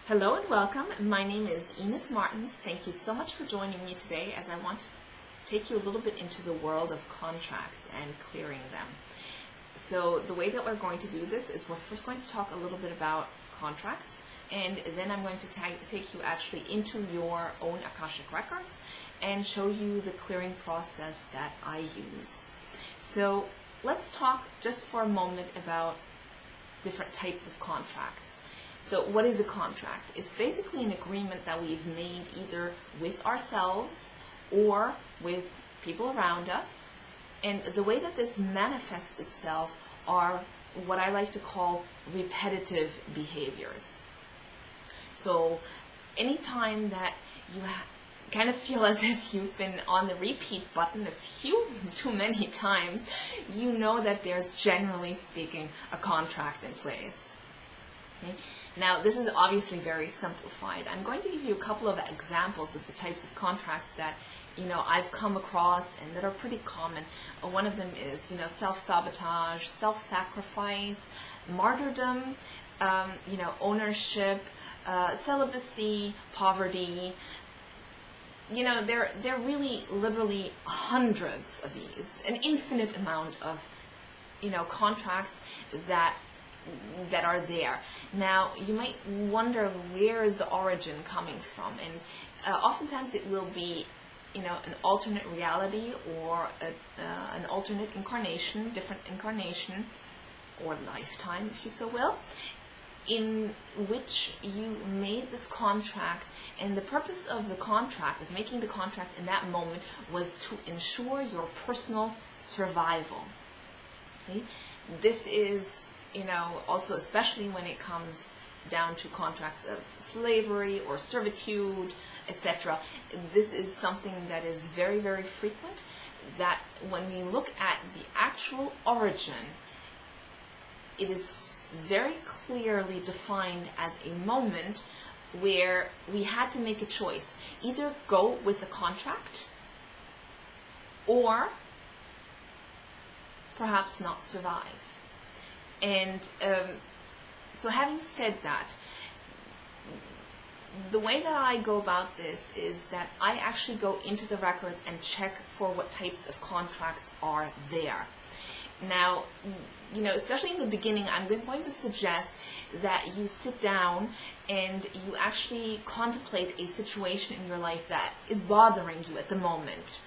Hello and welcome. My name is Ines Martins. Thank you so much for joining me today as I want to take you a little bit into the world of contracts and clearing them. So the way that we're going to do this is we're first going to talk a little bit about contracts, and then I'm going to take you actually into your own Akashic Records and show you the clearing process that I use. So let's talk just for a moment about different types of contracts. So what is a contract? It's basically an agreement that we've made either with ourselves or with people around us. And the way that this manifests itself are what I like to call repetitive behaviors. So anytime that you kind of feel as if you've been on the repeat button a few too many times, you know that there's, generally speaking, a contract in place. Okay. Now, this is obviously very simplified. I'm going to give you a couple of examples of the types of contracts that, I've come across and that are pretty common. One of them is, self-sabotage, self-sacrifice, martyrdom, ownership, celibacy, poverty. There are really literally hundreds of these, an infinite amount of, contracts that are there. Now, you might wonder, where is the origin coming from? And oftentimes it will be, an alternate reality or an alternate incarnation, different incarnation, or lifetime, if you so will, in which you made this contract, and the purpose of the contract, of making the contract in that moment, was to ensure your personal survival. Okay? This is also especially when it comes down to contracts of slavery or servitude, etc. This is something that is very, very frequent, that when we look at the actual origin, it is very clearly defined as a moment where we had to make a choice. Either go with the contract or perhaps not survive. And so having said that, the way that I go about this is that I actually go into the records and check for what types of contracts are there. Now, especially in the beginning, I'm going to suggest that you sit down and you actually contemplate a situation in your life that is bothering you at the moment.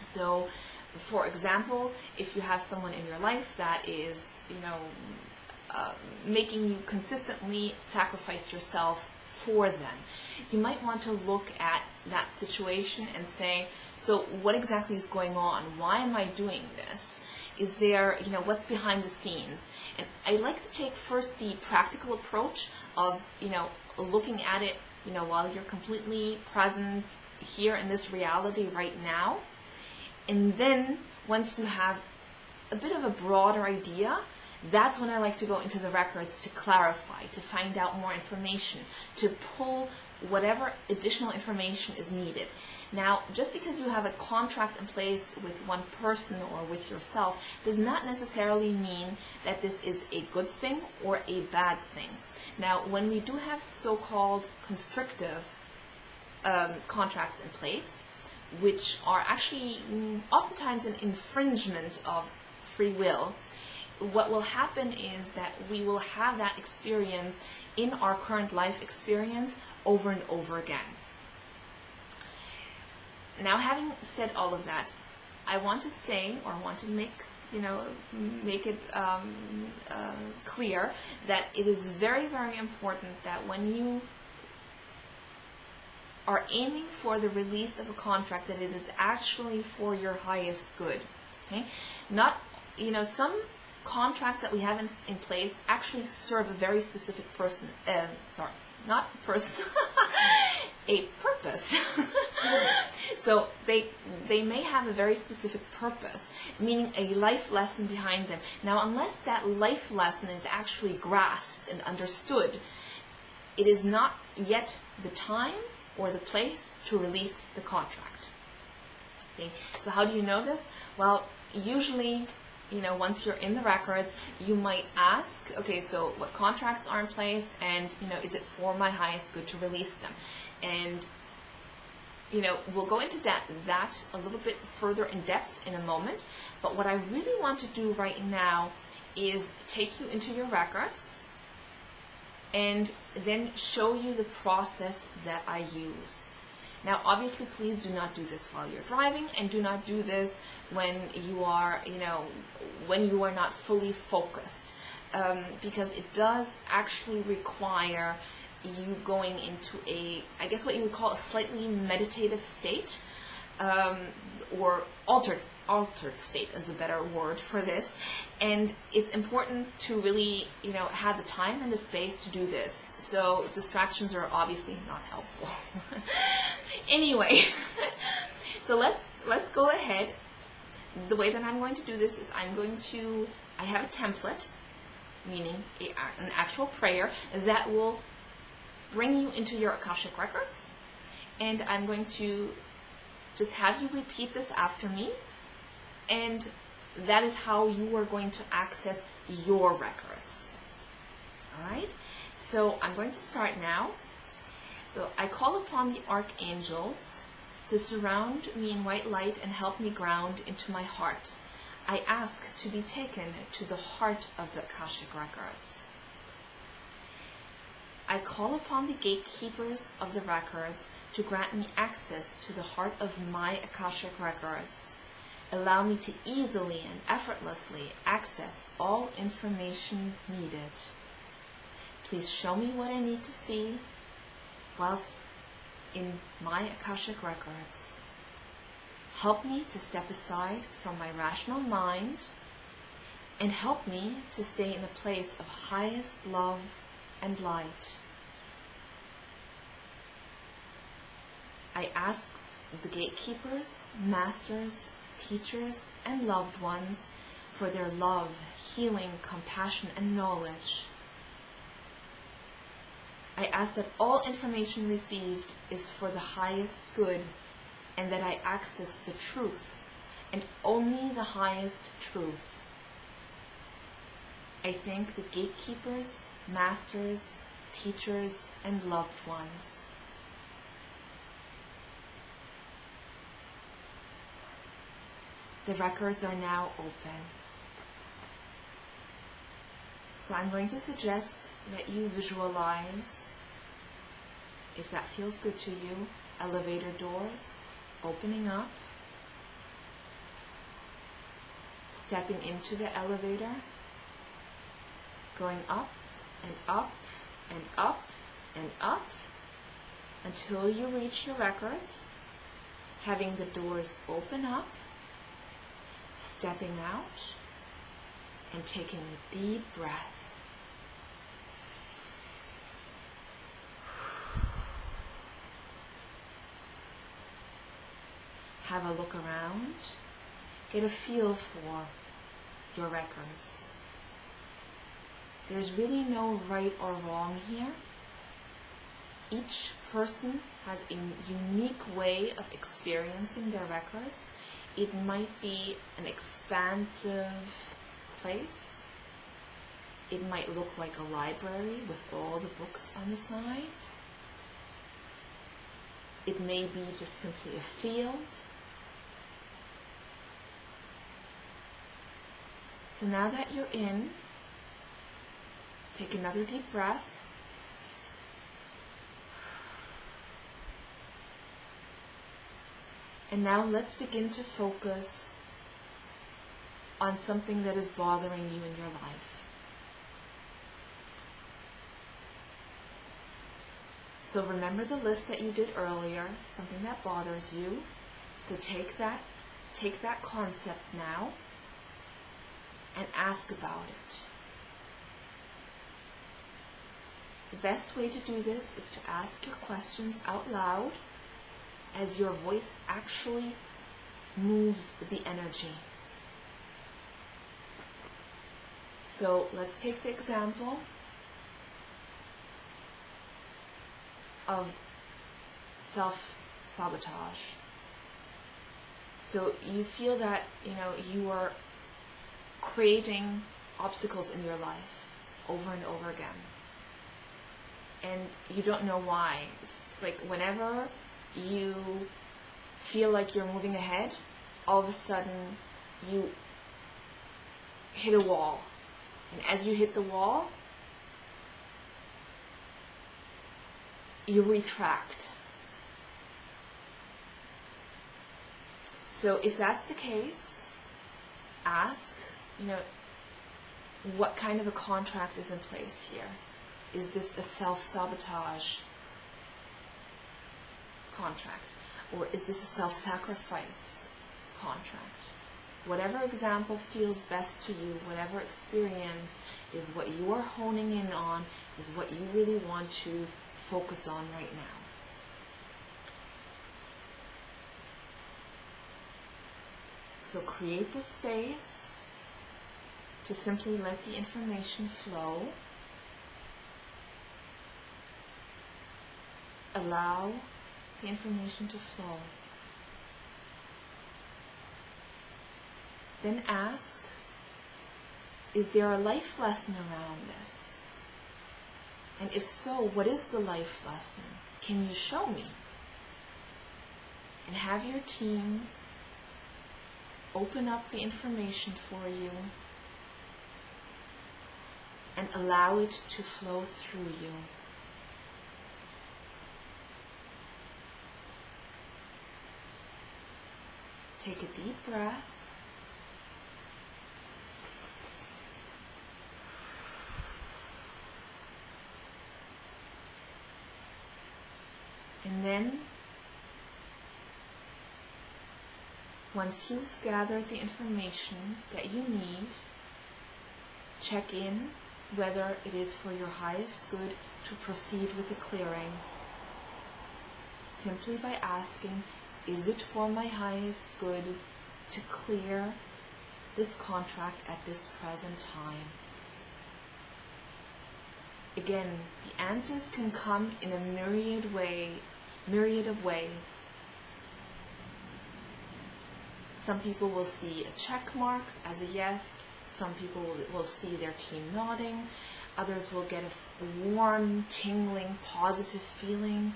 So, for example, if you have someone in your life that is, making you consistently sacrifice yourself for them, you might want to look at that situation and say, so what exactly is going on? Why am I doing this? Is there, what's behind the scenes? And I like to take first the practical approach of, looking at it, while you're completely present here in this reality right now. And then, once you have a bit of a broader idea, that's when I like to go into the records to clarify, to find out more information, to pull whatever additional information is needed. Now, just because you have a contract in place with one person or with yourself does not necessarily mean that this is a good thing or a bad thing. Now, when we do have so-called constrictive contracts in place, which are actually oftentimes an infringement of free will, what will happen is that we will have that experience in our current life experience over and over again. Now, having said all of that, I want to say, or want to make it clear that it is very, very important that when you are aiming for the release of a contract, that it is actually for your highest good. Okay? Not, some contracts that we have in place actually serve a very specific person, a purpose. So they may have a very specific purpose, meaning a life lesson behind them. Now, unless that life lesson is actually grasped and understood, it is not yet the time or the place to release the contract. Okay? So how do you know this? Well, usually once you're in the records, you might ask, okay, so what contracts are in place, and, is it for my highest good to release them? And, we'll go into that a little bit further in depth in a moment, but what I really want to do right now is take you into your records and then show you the process that I use. Now, obviously, please do not do this while you're driving, and do not do this when you are, when you are not fully focused, because it does actually require you going into I guess what you would call a slightly meditative state, or altered state is a better word for this. And it's important to really, have the time and the space to do this. So distractions are obviously not helpful. Anyway, so let's go ahead. The way that I'm going to do this is I have a template, meaning an actual prayer that will bring you into your Akashic Records. And I'm going to just have you repeat this after me. And that is how you are going to access your records. All right? So I'm going to start now. So I call upon the archangels to surround me in white light and help me ground into my heart. I ask to be taken to the heart of the Akashic Records. I call upon the gatekeepers of the records to grant me access to the heart of my Akashic Records. Allow me to easily and effortlessly access all information needed. Please show me what I need to see whilst in my Akashic Records. Help me to step aside from my rational mind and help me to stay in a place of highest love and light. I ask the gatekeepers, masters, teachers, and loved ones for their love, healing, compassion, and knowledge. I ask that all information received is for the highest good, and that I access the truth, and only the highest truth. I thank the gatekeepers, masters, teachers, and loved ones. The records are now open. So I'm going to suggest that you visualize, if that feels good to you, elevator doors opening up, stepping into the elevator, going up and up and up and up until you reach your records, having the doors open up, stepping out, and taking a deep breath. Have a look around, get a feel for your records. There's really no right or wrong here. Each person has a unique way of experiencing their records. It might be an expansive place. It might look like a library with all the books on the sides. It may be just simply a field. So now that you're in, take another deep breath. And now let's begin to focus on something that is bothering you in your life. So remember the list that you did earlier, something that bothers you. So take that concept now and ask about it. The best way to do this is to ask your questions out loud as your voice actually moves the energy. So let's take the example of self-sabotage. So you feel that, you are creating obstacles in your life over and over again. And you don't know why. It's like whenever you feel like you're moving ahead, all of a sudden you hit a wall. And as you hit the wall, you retract. So if that's the case, ask, what kind of a contract is in place here? Is this a self-sabotage contract? Or is this a self-sacrifice contract? Whatever example feels best to you, whatever experience is what you are honing in on, is what you really want to focus on right now. So create the space to simply let the information flow. Allow the information to flow. Then ask, is there a life lesson around this? And if so, what is the life lesson? Can you show me? And have your team open up the information for you and allow it to flow through you. Take a deep breath. And then, once you've gathered the information that you need, check in whether it is for your highest good to proceed with the clearing. Simply by asking, is it for my highest good to clear this contract at this present time? Again, the answers can come in a myriad of ways. Some people will see a check mark as a yes. Some people will see their team nodding. Others will get a warm, tingling, positive feeling.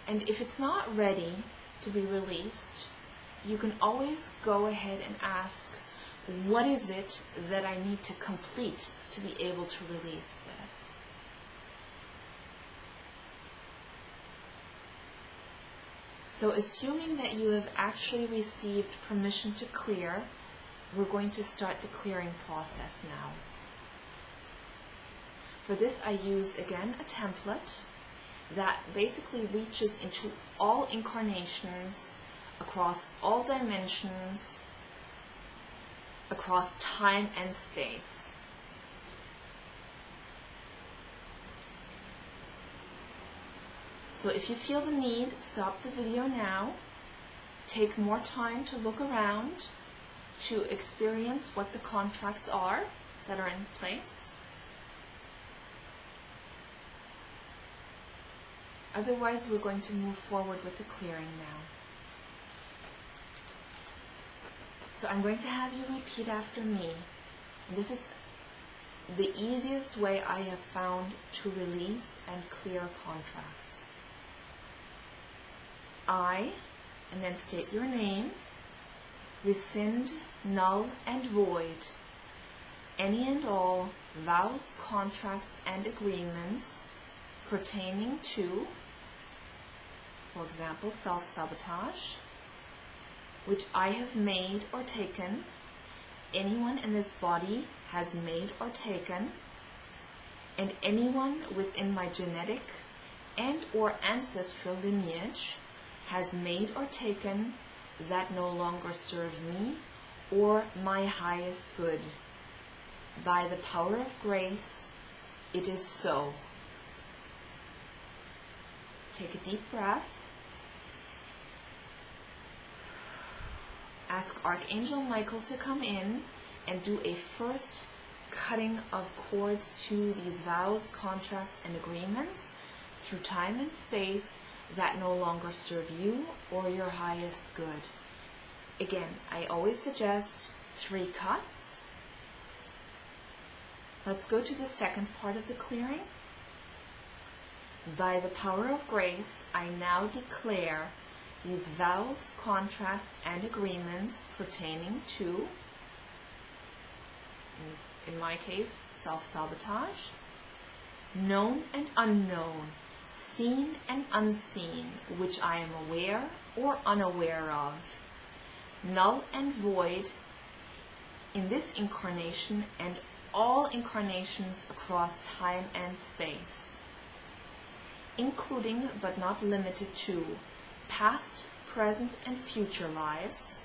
And if it's not ready to be released, you can always go ahead and ask, what is it that I need to complete to be able to release this? So assuming that you have actually received permission to clear, we're going to start the clearing process now. For this, I use, again, a template that basically reaches into all incarnations, across all dimensions, across time and space. So if you feel the need, stop the video now, take more time to look around, to experience what the contracts are that are in place. Otherwise, we're going to move forward with the clearing now. So I'm going to have you repeat after me. And this is the easiest way I have found to release and clear contracts. I, and then state your name, rescind, null, and void any and all vows, contracts, and agreements pertaining to, for example, self-sabotage, which I have made or taken, anyone in this body has made or taken, and anyone within my genetic and or ancestral lineage has made or taken that no longer serve me or my highest good. By the power of grace, it is so. Take a deep breath. Ask Archangel Michael to come in and do a first cutting of cords to these vows, contracts, and agreements through time and space that no longer serve you or your highest good. Again, I always suggest 3 cuts. Let's go to the second part of the clearing. By the power of grace, I now declare these vows, contracts, and agreements pertaining to, in my case, self-sabotage, known and unknown, seen and unseen, which I am aware or unaware of, null and void in this incarnation and all incarnations across time and space, including but not limited to past, present, and future lives,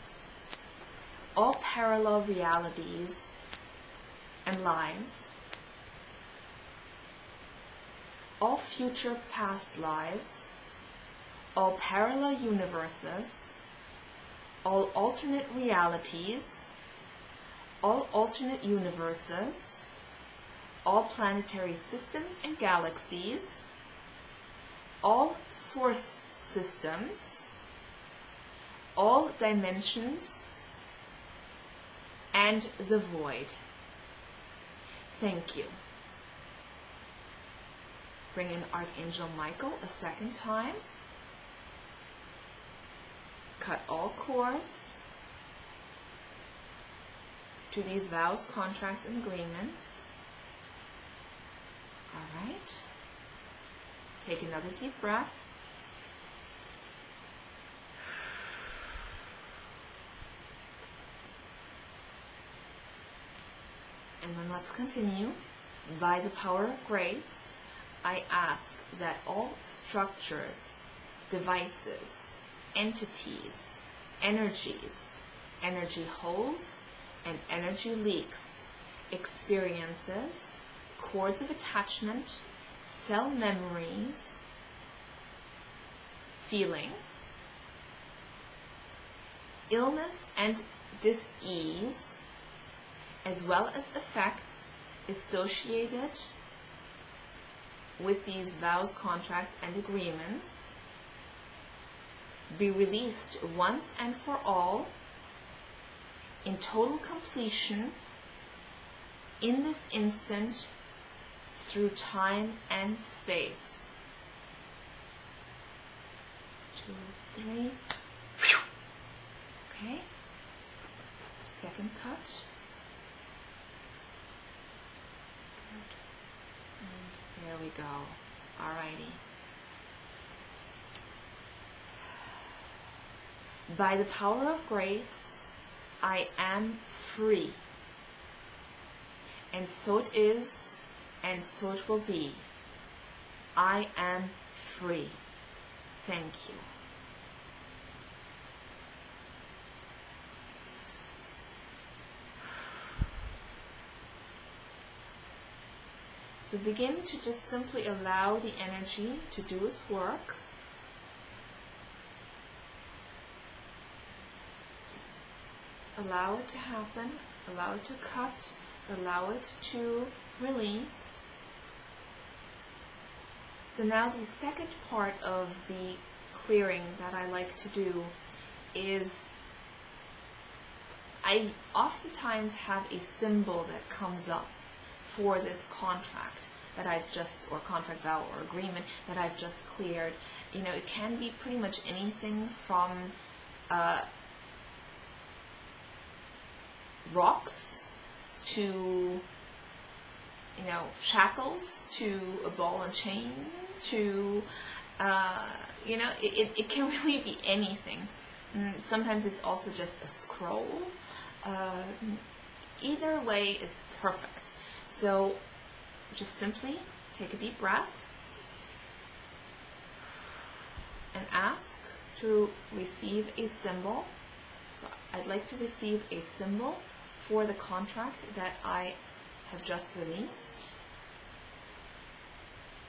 all parallel realities and lives, all future past lives, all parallel universes, all alternate realities, all alternate universes, all planetary systems and galaxies, all source systems, all dimensions, and the void. Thank you. Bring in Archangel Michael a second time. Cut all cords to these vows, contracts, and agreements. All right. Take another deep breath. And then let's continue. By the power of grace, I ask that all structures, devices, entities, energies, energy holds, and energy leaks, experiences, cords of attachment, cell memories, feelings, illness and dis-ease, as well as effects associated with these vows, contracts, and agreements, be released once and for all in total completion in this instant through time and space. 2, 3. Okay. Second cut. And there we go. Alrighty. By the power of grace, I am free. And so it is, and so it will be. I am free. Thank you. So begin to just simply allow the energy to do its work. Just allow it to happen, allow it to cut, allow it to release. So now the second part of the clearing that I like to do is I oftentimes have a symbol that comes up for this contract that I've just, or contract vow or agreement that I've just cleared. You know, it can be pretty much anything from rocks to, you know, shackles to a ball and chain to, you know, it can really be anything. Sometimes it's also just a scroll. Either way is perfect. So just simply take a deep breath and ask to receive a symbol. So I'd like to receive a symbol for the contract that I have just released.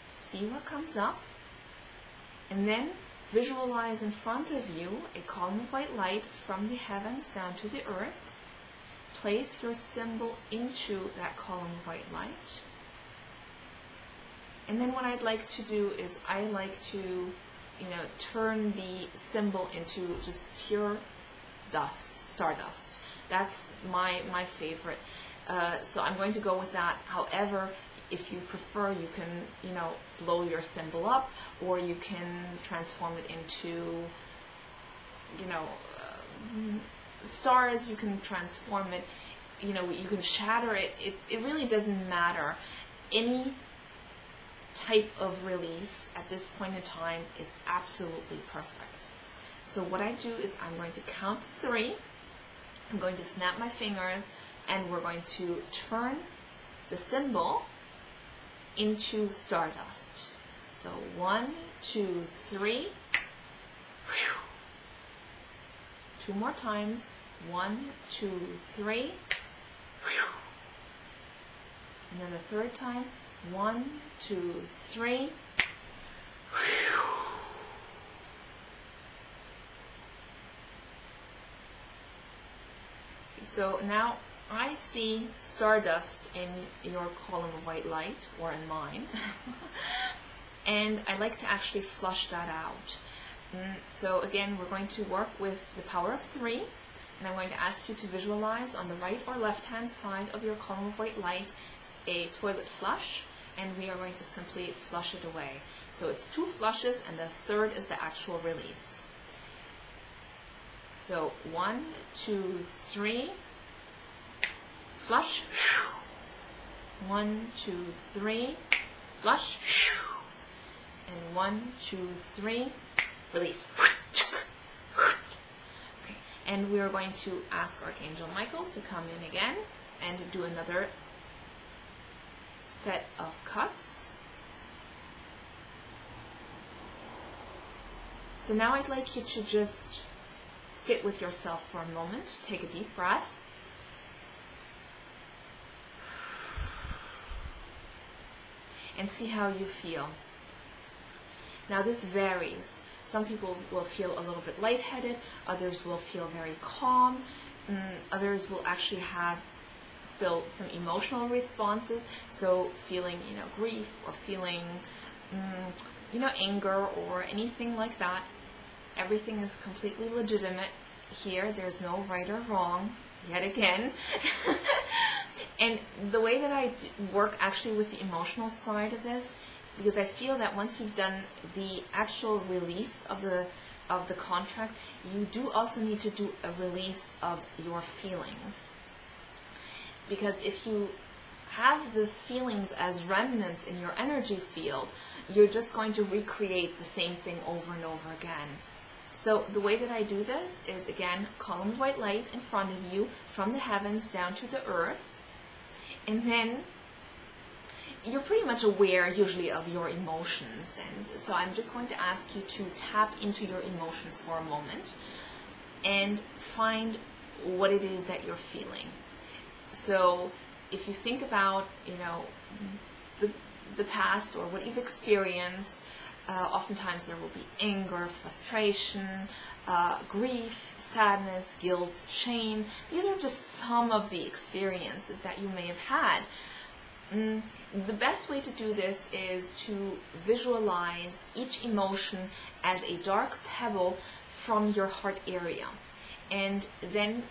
See what comes up, and then visualize in front of you a column of white light from the heavens down to the earth. Place your symbol into that column of white light. And then what I'd like to do is I like to, you know, turn the symbol into just pure dust, stardust. That's my favorite. So I'm going to go with that. However, if you prefer, you can, you know, blow your symbol up, or you can transform it into, you know, stars. You can transform it, you know, you can shatter it. It really doesn't matter. Any type of release at this point in time is absolutely perfect. So what I do is I'm going to count 3. I'm going to snap my fingers, and we're going to turn the symbol into stardust. So 1, 2, 3. 2 more times. 1, 2, 3. And then the third time. 1, 2, 3. So now I see stardust in your column of white light, or in mine, and I like to actually flush that out. So again, we're going to work with the power of 3, and I'm going to ask you to visualize on the right or left hand side of your column of white light a toilet flush, and we are going to simply flush it away. So it's 2 flushes, and the third is the actual release. So 1, 2, 3, flush. 1, 2, 3, flush. And 1, 2, 3, release. Okay, and we are going to ask Archangel Michael to come in again and do another set of cuts. So now I'd like you to just sit with yourself for a moment, take a deep breath, and see how you feel. Now this varies. Some people will feel a little bit lightheaded, others will feel very calm, others will actually have still some emotional responses, so feeling, you know, grief, or feeling, you know, anger, or anything like that. Everything is completely legitimate here. There's no right or wrong, yet again. And the way that I work actually with the emotional side of this, because I feel that once you've done the actual release of the contract, you do also need to do a release of your feelings. Because if you have the feelings as remnants in your energy field, you're just going to recreate the same thing over and over again. So the way that I do this is, again, column of white light in front of you, from the heavens down to the earth. And then you're pretty much aware usually of your emotions. And so I'm just going to ask you to tap into your emotions for a moment and find what it is that you're feeling. So if you think about, you know, the past, or what you've experienced, oftentimes there will be anger, frustration, grief, sadness, guilt, shame. These are just some of the experiences that you may have had. The best way to do this is to visualize each emotion as a dark pebble from your heart area. And then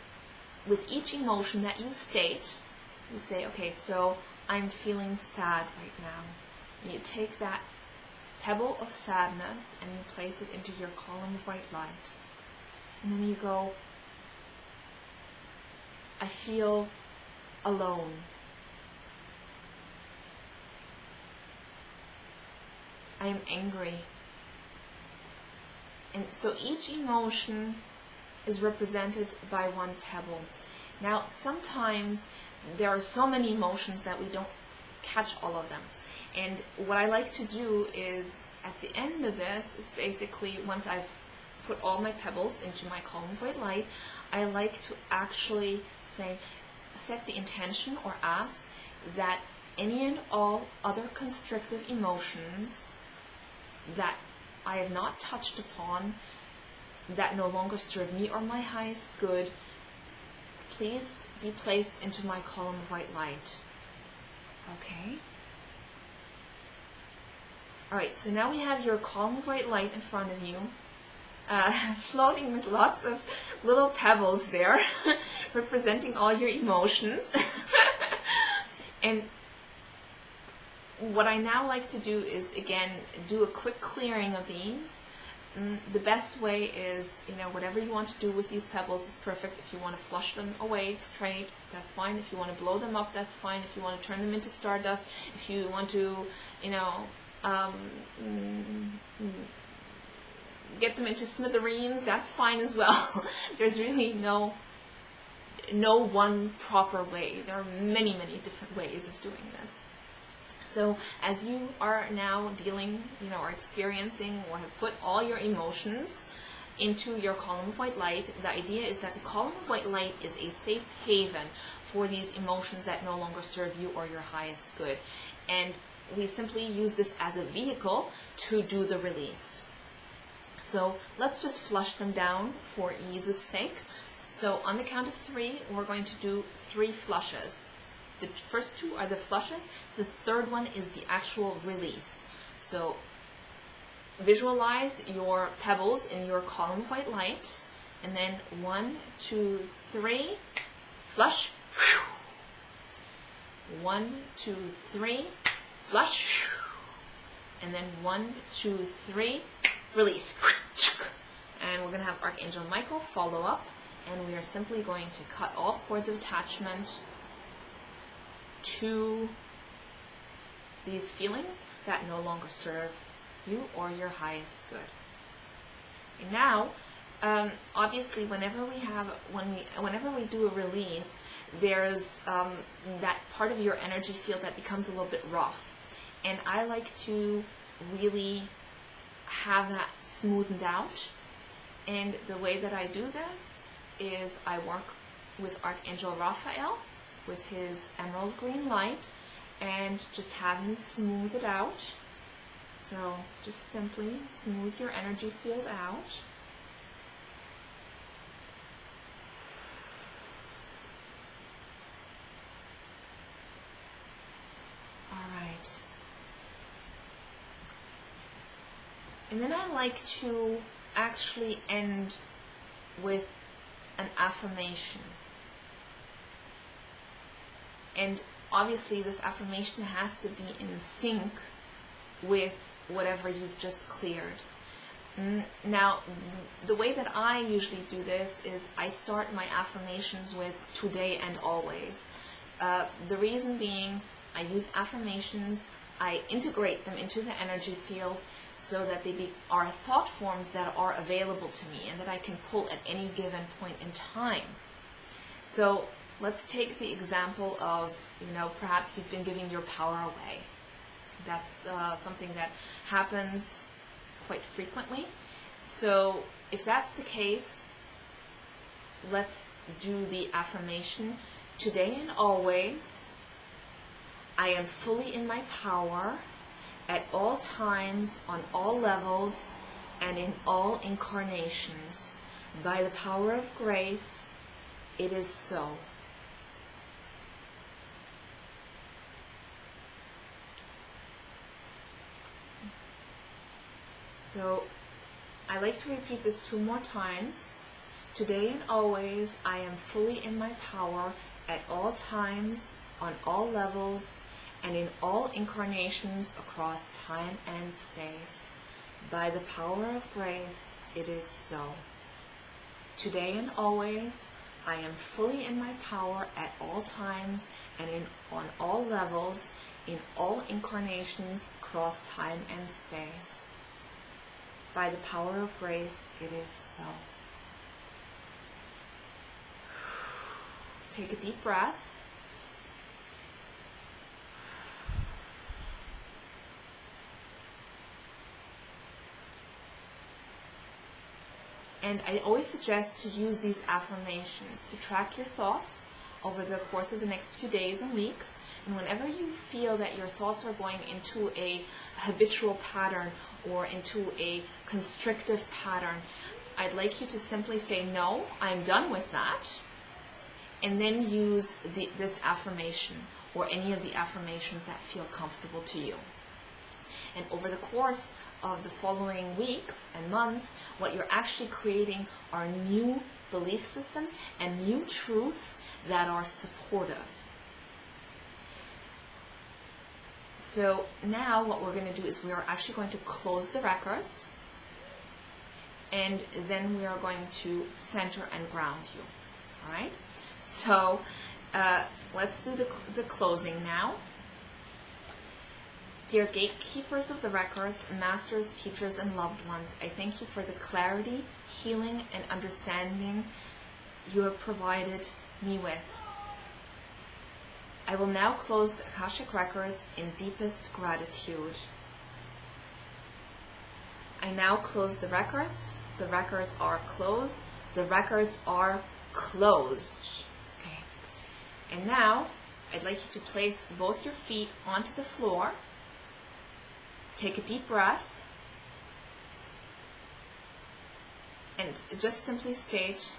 with each emotion that you state, you say, okay, so I'm feeling sad right now. And you take that pebble of sadness and you place it into your column of white light. And then you go, I feel alone. I am angry. And so each emotion is represented by one pebble. Now, sometimes there are so many emotions that we don't catch all of them. And what I like to do is, at the end of this, is basically, once I've put all my pebbles into my column of white light, I like to actually say, set the intention or ask that any and all other constrictive emotions that I have not touched upon, that no longer serve me or my highest good, please be placed into my column of white light. Okay? Alright, so now we have your column of white light in front of you. floating with lots of little pebbles there, representing all your emotions. And what I now like to do is, again, do a quick clearing of these. The best way is, whatever you want to do with these pebbles is perfect. If you want to flush them away straight, that's fine. If you want to blow them up, that's fine. If you want to turn them into stardust, if you want to, get them into smithereens, that's fine as well. There's really no one proper way. There are many, many different ways of doing this. So as you are now dealing, or experiencing, or have put all your emotions into your column of white light, the idea is that the column of white light is a safe haven for these emotions that no longer serve you or your highest good. And we simply use this as a vehicle to do the release. So let's just flush them down for ease's sake. So on the count of 3, we're going to do 3 flushes. The first 2 are the flushes. The third one is the actual release. So visualize your pebbles in your column of white light. And then 1, 2, 3, flush. 1, 2, 3, flush. And then 1, 2, 3, release. And we're going to have Archangel Michael follow up. And we are simply going to cut all cords of attachment to these feelings that no longer serve you or your highest good. And now, obviously, whenever we do a release, there's that part of your energy field that becomes a little bit rough, and I like to really have that smoothened out. And the way that I do this is I work with Archangel Raphael with his emerald green light, and just have him smooth it out. So just simply smooth your energy field out. Alright. And then I like to actually end with an affirmation. And obviously this affirmation has to be in sync with whatever you've just cleared. Now, the way that I usually do this is I start my affirmations with today and always. The reason being, I use affirmations, I integrate them into the energy field so that they are thought forms that are available to me and that I can pull at any given point in time. So let's take the example of, perhaps you've been giving your power away. That's something that happens quite frequently. So if that's the case, let's do the affirmation. Today and always, I am fully in my power at all times, on all levels, and in all incarnations. By the power of grace, it is so. So I like to repeat this 2 more times. Today and always, I am fully in my power at all times, on all levels, and in all incarnations across time and space. By the power of grace, it is so. Today and always, I am fully in my power at all times and on all levels, in all incarnations across time and space. By the power of grace, it is so. Take a deep breath. And I always suggest to use these affirmations to track your thoughts over the course of the next few days and weeks. And whenever you feel that your thoughts are going into a habitual pattern or into a constrictive pattern, I'd like you to simply say, no, I'm done with that. And then use this affirmation or any of the affirmations that feel comfortable to you. And over the course of the following weeks and months, what you're actually creating are new belief systems and new truths that are supportive. So now what we're going to do is we are actually going to close the records, and then we are going to center and ground you. All right? So let's do the closing now. Dear gatekeepers of the records, masters, teachers, and loved ones, I thank you for the clarity, healing, and understanding you have provided me with. I will now close the Akashic Records in deepest gratitude. I now close the records. The records are closed. The records are closed. Okay. And now, I'd like you to place both your feet onto the floor. Take a deep breath. And just simply state,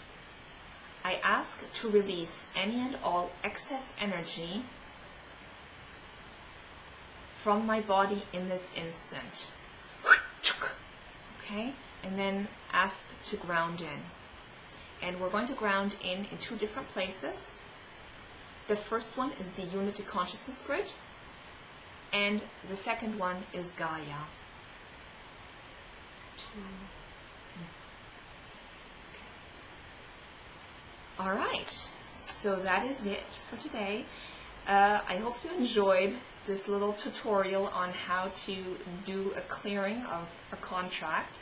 I ask to release any and all excess energy from my body in this instant. Okay? And then ask to ground in. And we're going to ground in two different places. The first one is the Unity Consciousness Grid, and the second one is Gaia. Alright, so that is it for today. I hope you enjoyed this little tutorial on how to do a clearing of a contract.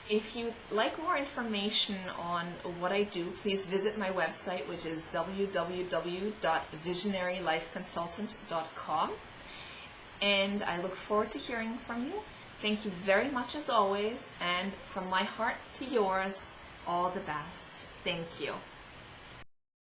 If you'd like more information on what I do, please visit my website, which is www.visionarylifeconsultant.com. And I look forward to hearing from you. Thank you very much as always, and from my heart to yours, all the best. Thank you.